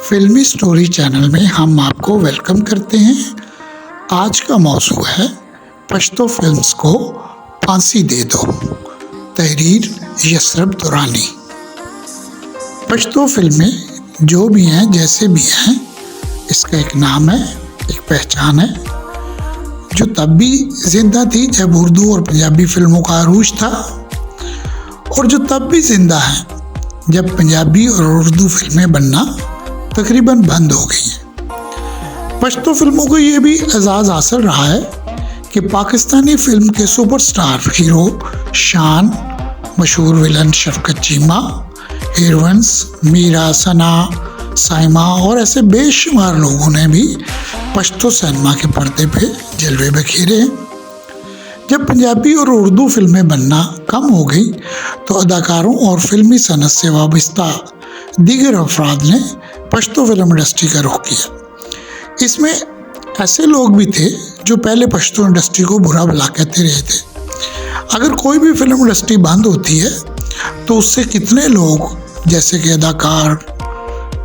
फिल्मी story channel में हम आपको वेलकम करते हैं। आज का मौजू है पश्तो फिल्म्स को फांसी दे दो। तहरीर यसरब दुरानी। पश्तो फिल्में जो भी हैं जैसे भी हैं, इसका एक नाम है, एक पहचान है, जो तब भी जिंदा थी जब उर्दू और पंजाबी फिल्मों का अरूज था, और जो तब भी जिंदा है जब पंजाबी और उर्दू फिल्में बनना तकरीबन बंद हो गई हैं। पश्तो फिल्मों को ये भी एजाज़ हासिल रहा है कि पाकिस्तानी फिल्म के सुपरस्टार हीरो शान, मशहूर विलन शफकत चीमा, हीरोइंस मीरा, सना, साइमा और ऐसे बेशुमार लोगों ने भी पश्तो सिनेमा के पर्दे पे जलवे बखेरे हैं। जब पंजाबी और उर्दू फिल्में बनना कम हो गई तो अदाकारों और फिल्मी सनत से वाबस्ता दीगर अफराद ने पश्तो फिल्म इंडस्ट्री का रुख किया। इसमें ऐसे लोग भी थे जो पहले पश्तो इंडस्ट्री को बुरा भला कहते रहे थे। अगर कोई भी फिल्म इंडस्ट्री बंद होती है तो उससे कितने लोग जैसे कि अदाकार,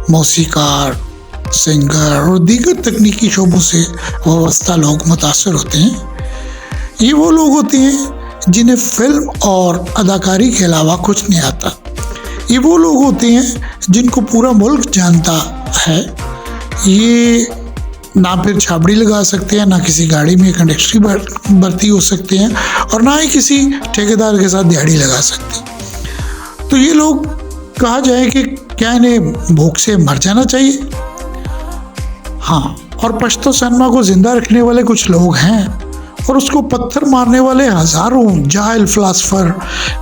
मौसीकार, सिंगर और दीगर तकनीकी शोबों से वाबस्ता लोग मुतासर होते हैं। ये वो लोग होते हैं जिन्हें फिल्म और अदाकारी के अलावा कुछ नहीं आता। ये वो लोग होते हैं जिनको पूरा मुल्क जानता है। ये ना फिर छाबड़ी लगा सकते हैं, ना किसी गाड़ी में कंडक्टरी भर्ती हो सकते हैं, और ना ही किसी ठेकेदार के साथ दिहाड़ी लगा सकते हैं। तो ये लोग कहा जाए कि क्या इन्हें भूख से मर जाना चाहिए? हाँ, और पश्तो सिनेमा को जिंदा रखने वाले कुछ लोग हैं और उसको पत्थर मारने वाले हजारों जाहिल फिलासफर।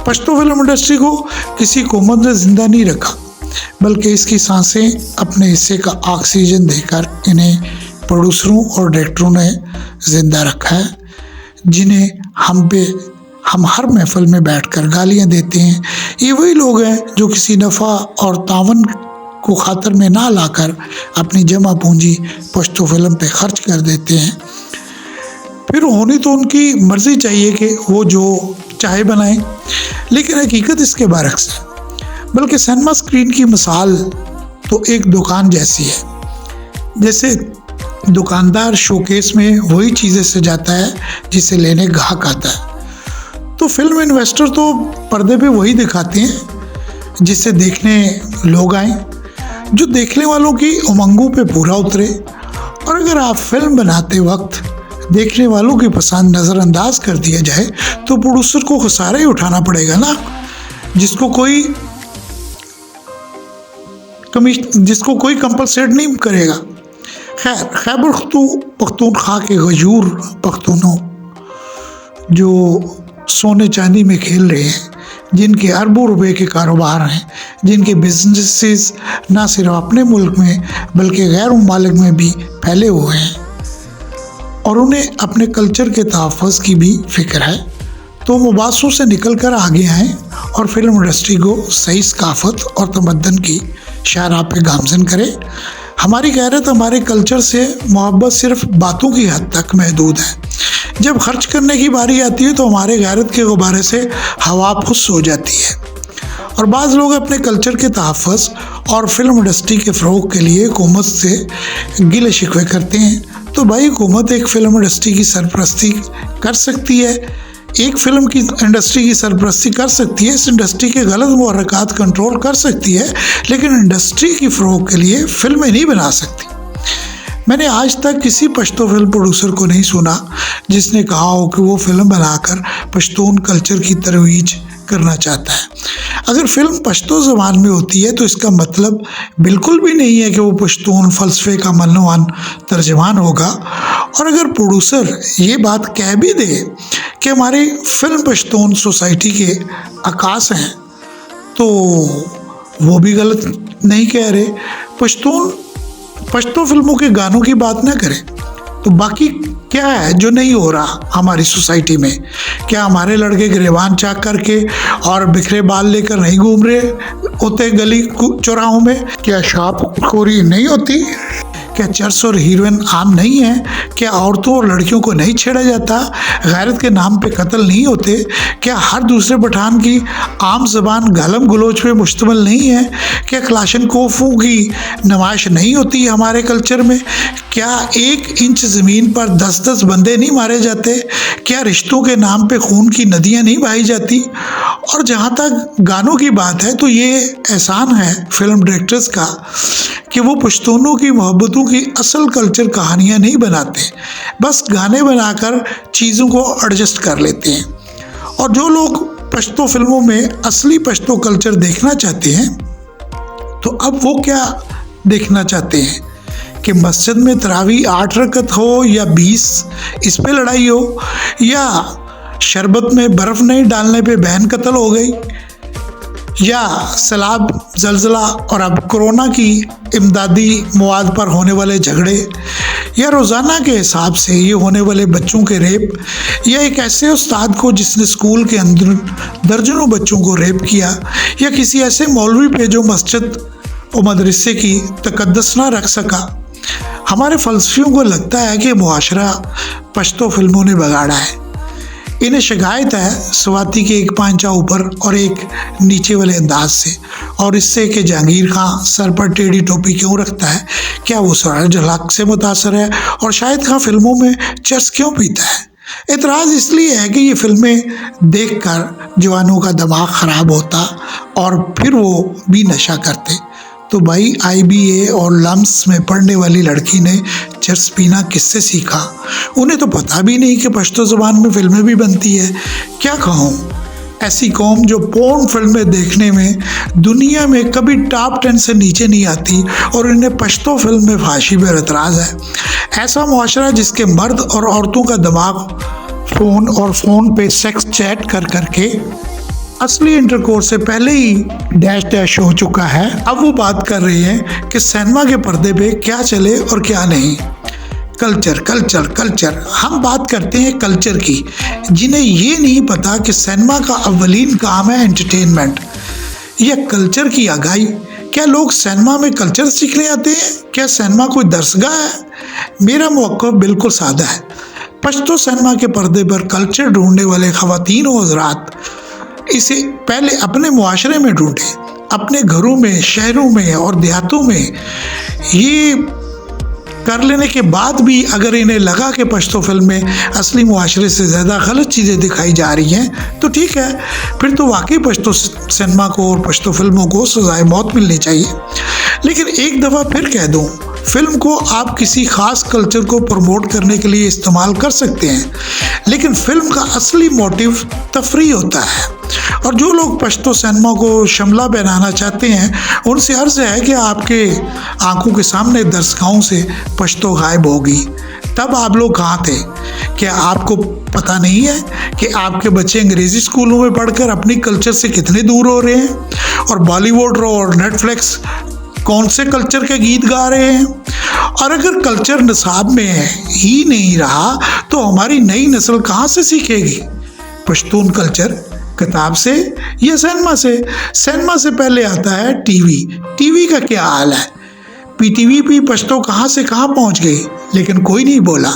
पश्तो फिल्म इंडस्ट्री को किसी हुकूमत ने जिंदा नहीं रखा, बल्कि इसकी सांसें अपने हिस्से का ऑक्सीजन देकर इन्हें प्रोड्यूसरों और डायरेक्टरों ने जिंदा रखा है, जिन्हें हम हर महफिल में बैठकर गालियां देते हैं। ये वही लोग हैं जो किसी नफ़ा और तावन को खातर में ना लाकर अपनी जमा पूंजी पश्तो फिल्म पे खर्च कर देते हैं। फिर होनी तो उनकी मर्जी चाहिए कि वो जो चाहे बनाएं, लेकिन हकीकत इसके बरक्स है। बल्कि सिनेमा स्क्रीन की मिसाल तो एक दुकान जैसी है। जैसे दुकानदार शोकेस में वही चीज़ें सजाता है जिसे लेने ग्राहक आता है, तो फिल्म इन्वेस्टर तो पर्दे पे वही दिखाते हैं जिसे देखने लोग आए, जो देखने वालों की उमंगों पे पूरा उतरे। और अगर आप फिल्म बनाते वक्त देखने वालों की पसंद नज़रअंदाज कर दिया जाए तो प्रोड्यूसर को खसारा ही उठाना पड़ेगा ना, जिसको कोई कंपलसेट नहीं करेगा। खैर, खैबर पख्तूनख्वा के गयूर पख्तूनों जो सोने चांदी में खेल रहे हैं, जिनके अरबों रुपए के कारोबार हैं, जिनके बिजनेसेस ना सिर्फ अपने मुल्क में बल्कि गैर मुमालिक में भी फैले हुए हैं, और उन्हें अपने कल्चर के तहफ़्फ़ुज़ की भी फ़िक्र है, तो मुबासों से निकल कर आगे आएँ और फिल्म इंडस्ट्री को सही सकाफ़त और तमद्दन की शाहराह पे गामज़न करें। हमारी गैरत, हमारे कल्चर से मोहब्बत सिर्फ बातों की हद तक महदूद है। जब खर्च करने की बारी आती है तो हमारे गैरत के गुब्बारे से हवा फुस हो जाती है, और बाज़ लोग अपने कल्चर के तहफ़्फ़ुज़ और फिल्म इंडस्ट्री के फ़रोग़ के लिए हुकूमत से गिले शिकवे करते हैं। तो भाई, हुकूमत एक फ़िल्म इंडस्ट्री की सरपरस्ती कर सकती है, एक फ़िल्म की इंडस्ट्री की सरपरस्ती कर सकती है, इस इंडस्ट्री के गलत मुहर्रकात कंट्रोल कर सकती है, लेकिन इंडस्ट्री की फ़रोग़ के लिए फ़िल्में नहीं बना सकती। मैंने आज तक किसी पश्तो फिल्म प्रोड्यूसर को नहीं सुना जिसने कहा हो कि वो फिल्म बनाकर पश्तून कल्चर की तरवीज करना चाहता है। अगर फिल्म पश्तो ज़बान में होती है तो इसका मतलब बिल्कुल भी नहीं है कि वो पश्तून फ़लसफ़े का मनवान तर्जमान होगा। और अगर प्रोड्यूसर ये बात कह भी दे कि हमारी फिल्म पश्तून सोसाइटी के अक्कास हैं, तो वो भी गलत नहीं कह रहे। पश्तो फिल्मों के गानों की बात ना करें तो बाकी क्या है जो नहीं हो रहा हमारी सोसाइटी में? क्या हमारे लड़के गिरेबान चाक करके और बिखरे बाल लेकर नहीं घूम रहे होते गली चौराहों में? क्या शराबखोरी नहीं होती? क्या चर्च और हीरोइन आम नहीं है? क्या औरतों और लड़कियों को नहीं छेड़ा जाता? गैरत के नाम पे कत्ल नहीं होते? क्या हर दूसरे पठान की आम जबान गालम गलोच पे मुश्तमिल नहीं है? क्या क्लाशनकोफों की नुमाइश नहीं होती हमारे कल्चर में? क्या 1 इंच ज़मीन पर 10-10 बंदे नहीं मारे जाते? क्या रिश्तों के नाम पे खून की नदियाँ नहीं बहाई जाती? और जहाँ तक गानों की बात है तो ये एहसान है फिल्म डायरेक्टर्स का कि वो पश्तूनों की मोहब्बतों की असल कल्चर कहानियाँ नहीं बनाते, बस गाने बनाकर चीज़ों को एडजस्ट कर लेते हैं। और जो लोग पश्तो फिल्मों में असली पश्तो कल्चर देखना चाहते हैं तो अब वो क्या देखना चाहते हैं कि मस्जिद में तरावी 8 रकत हो या 20, इस पे लड़ाई हो, या शरबत में बर्फ़ नहीं डालने पे बहन कत्ल हो गई, या सैलाब, जलजला और अब कोरोना की इमदादी मवाद पर होने वाले झगड़े, या रोज़ाना के हिसाब से ये होने वाले बच्चों के रेप, या एक ऐसे उस्ताद को जिसने स्कूल के अंदर दर्जनों बच्चों को रेप किया, या किसी ऐसे मौलवी पे जो मस्जिद और मदरसे की तकद्दस ना रख सका। हमारे फ़लसफियों को लगता है कि मुआशरा पश्तो फिल्मों ने बगाड़ा है। इन्हें शिकायत है स्वाति के एक पांचा ऊपर और एक नीचे वाले अंदाज से, और इससे कि जहांगीर खां सर पर टेढ़ी टोपी क्यों रखता है, क्या वो सूरज हक से मुतासर है, और शाहिद खां फिल्मों में चर्स क्यों पीता है। एतराज़ इसलिए है कि ये फिल्में देखकर जवानों का दिमाग ख़राब होता और फिर वो भी नशा करते। तो भाई IBA और लम्स में पढ़ने वाली लड़की ने चर्स पीना किससे सीखा? उन्हें तो पता भी नहीं कि पश्तो ज़बान में फिल्में भी बनती है। क्या कहूँ, ऐसी कौम जो पोर्न फिल्में देखने में दुनिया में कभी टॉप 10 से नीचे नहीं आती और इन्हें पश्तो फिल्म में फांसी पर एतराज़ है। ऐसा मुआशरा जिसके मर्द और औरतों का दिमाग फ़ोन पे सेक्स चैट कर करके असली इंटरकोर्स से पहले ही डैश हो चुका है। अब वो बात कर रही हैं कि सिनेमा के पर्दे पे क्या चले और क्या नहीं। कल्चर कल्चर कल्चर, हम बात करते हैं कल्चर की, जिन्हें ये नहीं पता कि सिनेमा का अव्वलीन काम है एंटरटेनमेंट या कल्चर की आगाही। क्या लोग सिनेमा में कल्चर सीखने आते हैं? क्या सिनेमा कोई दरसगाह है? मेरा मौक़िफ़ बिल्कुल सादा है। पश्तो सिनेमा के पर्दे पर कल्चर ढूंढने वाले ख़वातीन व हज़रात इसे पहले अपने मुआशरे में ढूंढे, अपने घरों में, शहरों में और देहातों में। ये कर लेने के बाद भी अगर इन्हें लगा कि पश्तो फिल्म में असली मुआशरे से ज़्यादा गलत चीज़ें दिखाई जा रही हैं तो ठीक है, फिर तो वाकई पश्तो सिनेमा को और पश्तो फिल्मों को सज़ाए मौत मिलनी चाहिए। लेकिन एक दफ़ा फिर कह दूँ, फिल्म को आप किसी ख़ास कल्चर को प्रमोट करने के लिए इस्तेमाल कर सकते हैं, लेकिन फिल्म का असली मोटिव तफरीह होता है। और जो लोग पश्तो सिनेमा को शमला पहनाना चाहते हैं उनसे अर्ज़ है कि आपके आंखों के सामने दर्शकों से पश्तो गायब होगी। तब आप लोग कहाँ थे? क्या आपको पता नहीं है कि आपके बच्चे अंग्रेज़ी स्कूलों में पढ़कर अपनी कल्चर से कितने दूर हो रहे हैं? और बॉलीवुड और नेटफ्लिक्स कौन से कल्चर के गीत गा रहे हैं? और अगर कल्चर निसाब में ही नहीं रहा तो हमारी नई नस्ल कहाँ से सीखेगी पश्तून कल्चर? किताब से या सिनेमा से? सिनेमा से पहले आता है टीवी का क्या हाल है? PTV पे पश्तो कहाँ से कहाँ पहुँच गई, लेकिन कोई नहीं बोला।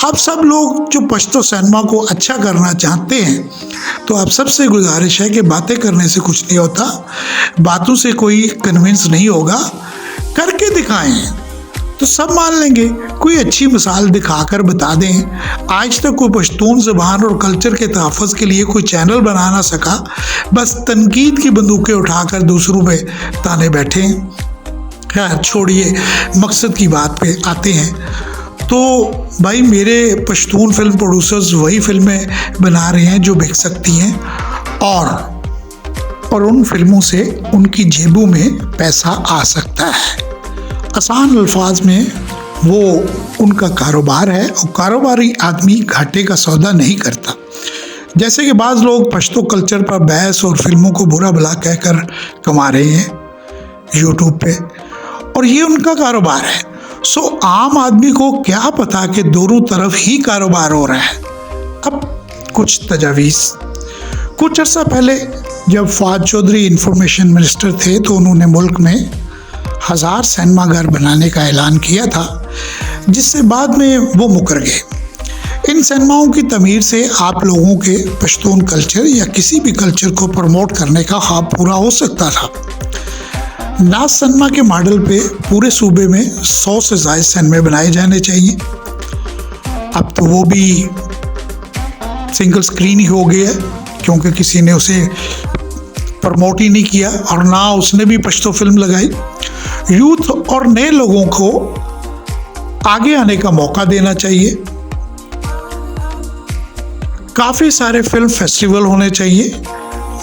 आप सब लोग जो पश्तो सिनेमा को अच्छा करना चाहते हैं तो आप सबसे गुजारिश है कि बातें करने से कुछ नहीं होता, बातों से कोई कन्विंस नहीं होगा, करके दिखाएं तो सब मान लेंगे। कोई अच्छी मिसाल दिखाकर बता दें। आज तक कोई पश्तून ज़बान और कल्चर के तहफ़्फ़ुज़ के लिए कोई चैनल बना ना सका, बस तनकीद की बंदूकें उठाकर दूसरों पे ताने बैठे। खैर छोड़िए, मकसद की बात पे आते हैं। तो भाई मेरे पश्तून फिल्म प्रोड्यूसर्स वही फिल्में बना रहे हैं जो बिक सकती हैं और उन फिल्मों से उनकी जेबों में पैसा आ सकता है। आसान अल्फाज में वो उनका कारोबार है और कारोबारी आदमी घाटे का सौदा नहीं करता। जैसे कि बाज़ लोग पश्तो कल्चर पर बहस और फिल्मों को बुरा भला कहकर कमा रहे हैं यूट्यूब पे, और ये उनका कारोबार है। सो आम आदमी को क्या पता कि दोनों तरफ ही कारोबार हो रहा है। अब कुछ तजावीज़। कुछ अर्सा पहले जब फवाद चौधरी इंफॉर्मेशन मिनिस्टर थे तो उन्होंने मुल्क में 1000 सिनेमाघर बनाने का ऐलान किया था, जिससे बाद में वो मुकर गए। इन सिनेमाओं की तमीर से आप लोगों के पश्तून कल्चर या किसी भी कल्चर को प्रमोट करने का ख्वाब पूरा हो सकता था। नाज सिनेमा के मॉडल पे पूरे सूबे में 100 से ज़ायद सिनेमा बनाए जाने चाहिए। अब तो वो भी सिंगल स्क्रीन ही हो गया, क्योंकि किसी ने उसे प्रमोट ही नहीं किया और ना उसने भी पश्तो फिल्म लगाई। यूथ और नए लोगों को आगे आने का मौका देना चाहिए। काफ़ी सारे फिल्म फेस्टिवल होने चाहिए।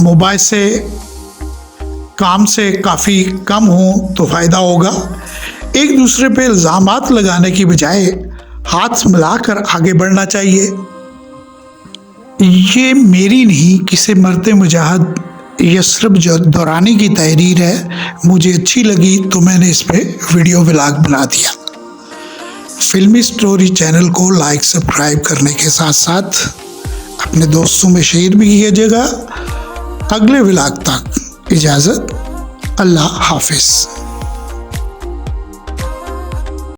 मोबाइल से काम से काफ़ी कम हो तो फ़ायदा होगा। एक दूसरे पे इल्ज़ामात लगाने की बजाय हाथ मिलाकर आगे बढ़ना चाहिए। ये मेरी नहीं, किसी मरते मुजाहिद यसरब दुरानी की तहरीर है। मुझे अच्छी लगी तो मैंने इस पे वीडियो व्लॉग बना दिया। फिल्मी स्टोरी चैनल को लाइक सब्सक्राइब करने के साथ साथ अपने दोस्तों में शेयर भी कीजिएगा। अगले व्लॉग तक इजाज़त, अल्लाह हाफिज़।